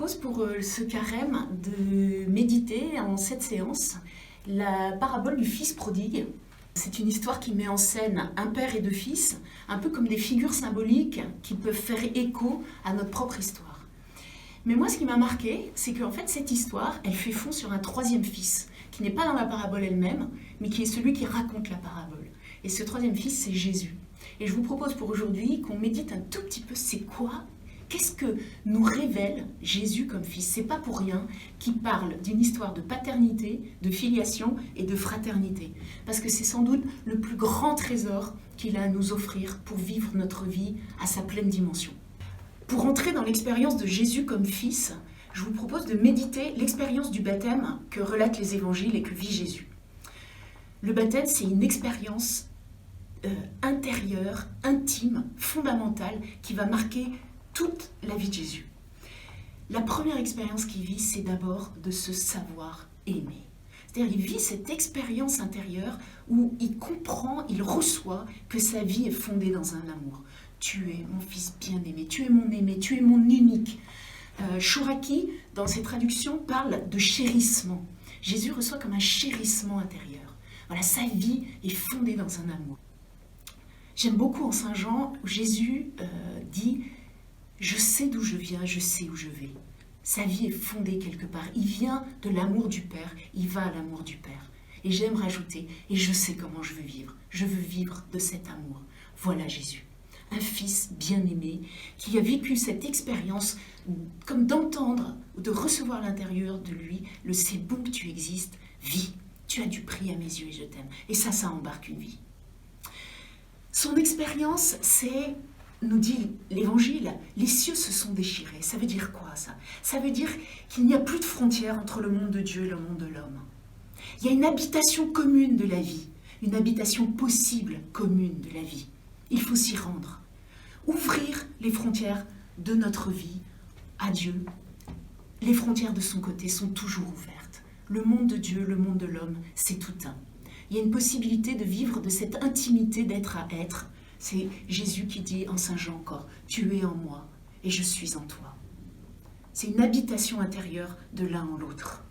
propose pour ce carême de méditer en cette séance la parabole du fils prodigue. C'est une histoire qui met en scène un père et deux fils, un peu comme des figures symboliques qui peuvent faire écho à notre propre histoire. Mais moi, ce qui m'a marqué, c'est qu'en fait, cette histoire, elle fait fond sur un troisième fils, qui n'est pas dans la parabole elle-même, mais qui est celui qui raconte la parabole. Et ce troisième fils, c'est Jésus. Et je vous propose pour aujourd'hui qu'on médite un tout petit peu, c'est quoi ? Qu'est-ce que nous révèle Jésus comme fils ? C'est pas pour rien qu'il parle d'une histoire de paternité, de filiation et de fraternité. Parce que c'est sans doute le plus grand trésor qu'il a à nous offrir pour vivre notre vie à sa pleine dimension. Pour entrer dans l'expérience de Jésus comme fils, je vous propose de méditer l'expérience du baptême que relatent les évangiles et que vit Jésus. Le baptême, c'est une expérience intérieure, intime, fondamentale, qui va marquer toute la vie de Jésus. La première expérience qu'il vit, c'est d'abord de se savoir aimer. C'est-à-dire, il vit cette expérience intérieure où il comprend, il reçoit que sa vie est fondée dans un amour. Tu es mon fils bien-aimé, tu es mon aimé, tu es mon unique. Chouraki, dans ses traductions, parle de chérissement. Jésus reçoit comme un chérissement intérieur. Voilà, sa vie est fondée dans un amour. J'aime beaucoup en Saint Jean où Jésus dit « Je sais d'où je viens, je sais où je vais ». Sa vie est fondée quelque part. Il vient de l'amour du Père, il va à l'amour du Père. Et j'aime rajouter « Et je sais comment je veux vivre. Je veux vivre de cet amour ». Voilà Jésus, un fils bien-aimé qui a vécu cette expérience comme d'entendre ou de recevoir à l'intérieur de lui le « C'est bon que tu existes, vis, tu as du prix à mes yeux et je t'aime ». Et ça embarque une vie. Son expérience, c'est, nous dit l'Évangile, les cieux se sont déchirés. Ça veut dire quoi ça ? Ça veut dire qu'il n'y a plus de frontières entre le monde de Dieu et le monde de l'homme. Il y a une habitation commune de la vie, une habitation possible commune de la vie. Il faut s'y rendre. Ouvrir les frontières de notre vie à Dieu. Les frontières de son côté sont toujours ouvertes. Le monde de Dieu, le monde de l'homme, c'est tout un. Il y a une possibilité de vivre de cette intimité d'être à être. C'est Jésus qui dit en Saint Jean encore, « Tu es en moi et je suis en toi ». C'est une habitation intérieure de l'un en l'autre.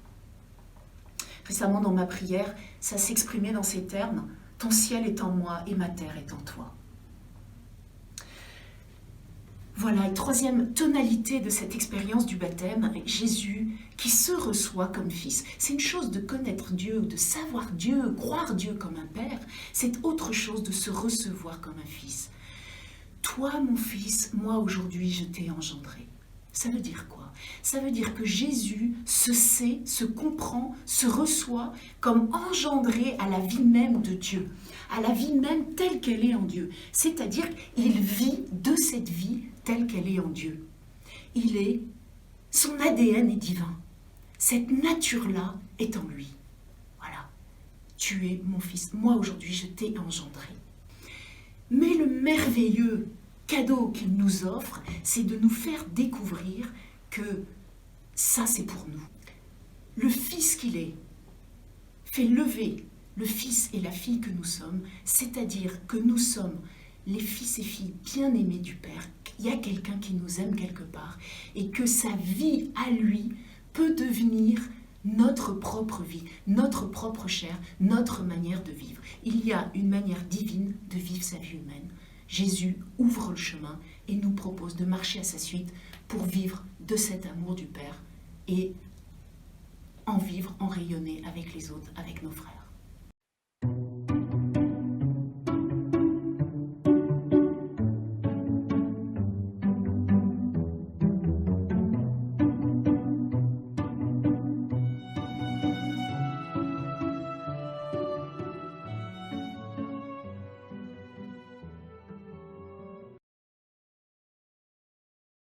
Récemment, dans ma prière, ça s'exprimait dans ces termes, « Ton ciel est en moi et ma terre est en toi ». Voilà, et troisième tonalité de cette expérience du baptême, Jésus qui se reçoit comme fils. C'est une chose de connaître Dieu, de savoir Dieu, croire Dieu comme un père. C'est autre chose de se recevoir comme un fils. Toi, mon fils, moi aujourd'hui, je t'ai engendré. Ça veut dire quoi ? Ça veut dire que Jésus se sait, se comprend, se reçoit comme engendré à la vie même de Dieu, à la vie même telle qu'elle est en Dieu. C'est-à-dire qu'il vit de cette vie telle qu'elle est en Dieu. Son ADN est divin. Cette nature-là est en lui. Voilà. Tu es mon fils. Moi aujourd'hui, je t'ai engendré. Mais le merveilleux cadeau qu'il nous offre, c'est de nous faire découvrir que ça, c'est pour nous. Le fils qu'il est fait lever le fils et la fille que nous sommes, c'est-à-dire que nous sommes les fils et filles bien-aimés du Père. Il y a quelqu'un qui nous aime quelque part et que sa vie à lui peut devenir notre propre vie, notre propre chair, notre manière de vivre. Il y a une manière divine de vivre sa vie humaine. Jésus ouvre le chemin et nous propose de marcher à sa suite pour vivre de cet amour du Père et en vivre, en rayonner avec les autres, avec nos frères.